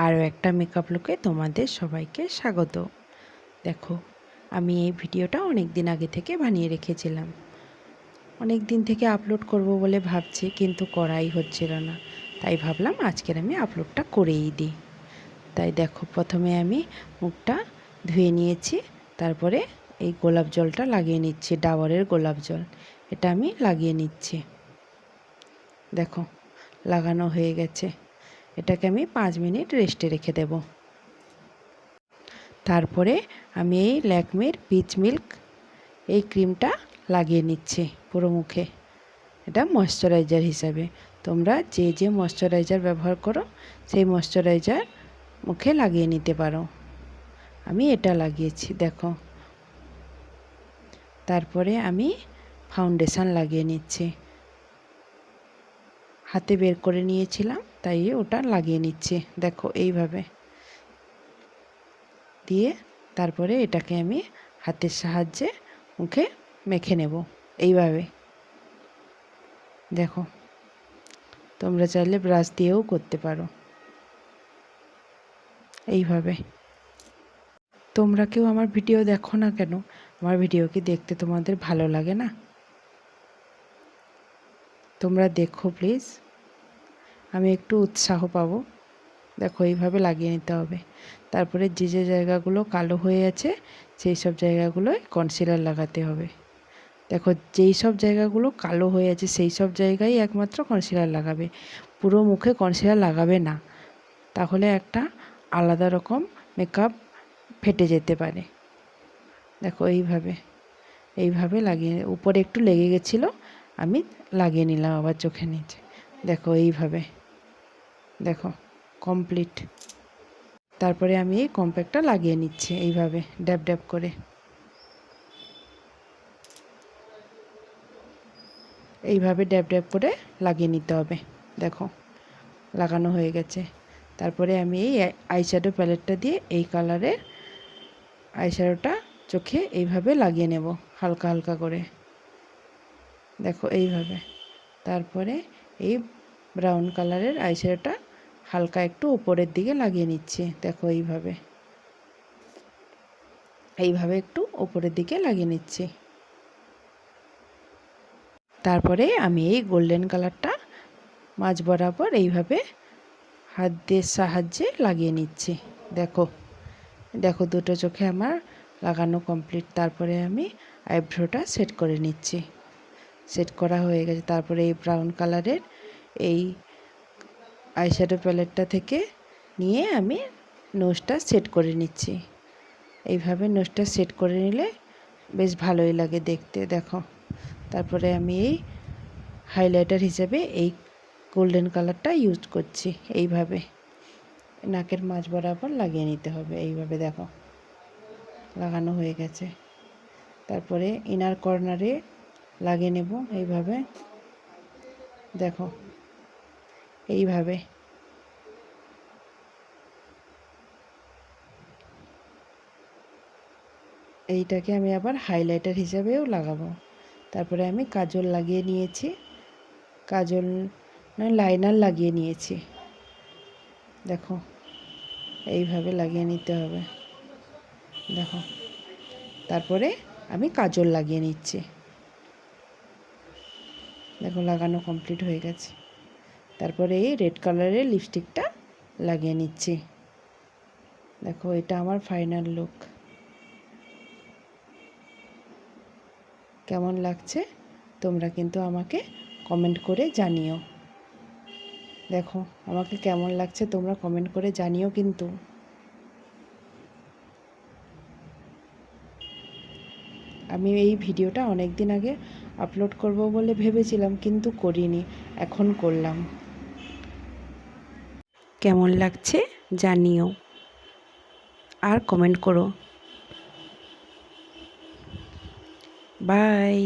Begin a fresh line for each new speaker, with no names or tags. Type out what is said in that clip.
আরও একটা মেকআপ লুকে তোমাদের সবাইকে স্বাগত। দেখো, আমি এই ভিডিওটা অনেক দিন আগে থেকে বানিয়ে রেখেছিলাম। অনেক দিন থেকে আপলোড করব বলে ভাবছি, কিন্তু করাই হচ্ছিল না। তাই ভাবলাম আজকের আমি আপলোডটা করেই দিই। তাই দেখো, প্রথমে আমি মুখটা ধুয়ে নিয়েছি। তারপরে এই গোলাপ জলটা লাগিয়ে নিচ্ছি, ডাবরের গোলাপ জল। এটা আমি লাগিয়ে নিচ্ছি। দেখো, লাগানো হয়ে গেছে। এটাকে আমি 5 মিনিট রেস্টে রেখে দেব। তারপরে আমি এই ল্যাকমির পিচ মিল্ক এই ক্রিমটা লাগিয়ে নিচ্ছি পুরো মুখে। এটা ময়শ্চারাইজার হিসাবে। তোমরা যে যে ময়শ্চারাইজার ব্যবহার করো সেই ময়শ্চারাইজার মুখে লাগিয়ে নিতে পারো। আমি এটা লাগিয়েছি, দেখো। তারপরে আমি ফাউন্ডেশন লাগিয়ে নিচ্ছি। হাতে বের করে নিয়েছিলাম, তাই ওটা লাগিয়ে নিচ্ছি। দেখো, এইভাবে দিয়ে তারপরে এটাকে আমি হাতের সাহায্যে মুখে মেখে নেব, এইভাবে। দেখো, তোমরা চাইলে ব্রাশ দিয়েও করতে পারো, এইভাবে। তোমরা কেউ আমার ভিডিও দেখো না কেন? আমার ভিডিও কি দেখতে তোমাদের ভালো লাগে না? তোমরা দেখো প্লিজ, আমি একটু উৎসাহ পাবো। দেখো, এইভাবে লাগিয়ে নিতে হবে। তারপরে যে যে জায়গাগুলো কালো হয়ে আছে সেই সব জায়গাগুলোয় কনসিলার লাগাতে হবে। দেখো, যেই সব জায়গাগুলো কালো হয়ে আছে সেই সব জায়গায় একমাত্র কনসিলার লাগাবে। পুরো মুখে কনসিলার লাগাবে না, তাহলে একটা আলাদা রকম মেকআপ ফেটে যেতে পারে। দেখো, এইভাবে লাগিয়ে, উপরে একটু লেগে গেছিলো, আমি লাগিয়ে নিলাম আবার চোখে নিচে। দেখো, এইভাবে। দেখো, কমপ্লিট। তারপরে আমি এই কম্প্যাক্টটা লাগিয়ে নিচ্ছি, এইভাবে ড্যাব ড্যাব করে। এইভাবে ড্যাব ড্যাব করে লাগিয়ে নিতে হবে। দেখো, লাগানো হয়ে গেছে। তারপরে আমি এই আইশ্যাডো প্যালেটটা দিয়ে এই কালারের আইশ্যাডোটা চোখে এইভাবে লাগিয়ে নেব, হালকা হালকা করে। দেখো, এইভাবে। তারপরে এই ব্রাউন কালারের আইশ্যাডোটা হালকা একটু উপরের দিকে লাগিয়ে নিচ্ছি। দেখো, এইভাবে একটু উপরের দিকে লাগিয়ে নিচ্ছি। তারপরে আমি এই গোল্ডেন কালারটা মাঝ বরাবর এইভাবে হাত দিয়ে সাহায্যে লাগিয়ে নিচ্ছি। দেখো, দুটো চোখে আমার লাগানো কমপ্লিট। তারপরে আমি আইব্রোটা সেট করে নিচ্ছি। সেট করা হয়ে গেছে। তারপরে এই ব্রাউন কালারের এই আইশ্যাডো প্যালেটটা থেকে নিয়ে আমি নোজটা সেট করে নিচ্ছি। এইভাবে নোজটা সেট করে নিলে বেশ ভালোই লাগে দেখতে। দেখো, তারপরে আমি এই হাইলাইটার হিসেবে এই গোল্ডেন কালারটা ইউজ করছি। এইভাবে নাকের মাঝ বরাবর লাগিয়ে নিতে হবে, এইভাবে। দেখো, লাগানো হয়ে গেছে। তারপরে ইনার কর্নারে লাগিয়ে নেব, এইভাবে। দেখো, এইভাবে। এইটাকে আমি আবার হাইলাইটার হিসাবেও লাগাবো। তারপরে আমি কাজল লাগিয়ে নিয়েছি, কাজল লাইনার লাগিয়ে নিয়েছি। দেখো, এইভাবে লাগিয়ে নিতে হবে। দেখো, তারপরে আমি কাজল লাগিয়ে নিচ্ছি। দেখো, লাগানো কমপ্লিট হয়ে গেছে। তারপরে এই রেড কালারের লিপস্টিকটা লাগিয়ে নিচ্ছি। দেখো, এটা আমার ফাইনাল লুক। কেমন লাগছে তোমরা কিন্তু আমাকে কমেন্ট করে জানিও। দেখো, আমাকে কেমন লাগছে তোমরা কমেন্ট করে জানিও কিন্তু। আমি এই ভিডিওটা অনেক দিন আগে আপলোড করব বলে ভেবেছিলাম, কিন্তু করিনি, এখন করলাম। কেমন লাগছে জানিও, আর কমেন্ট করো। বাই।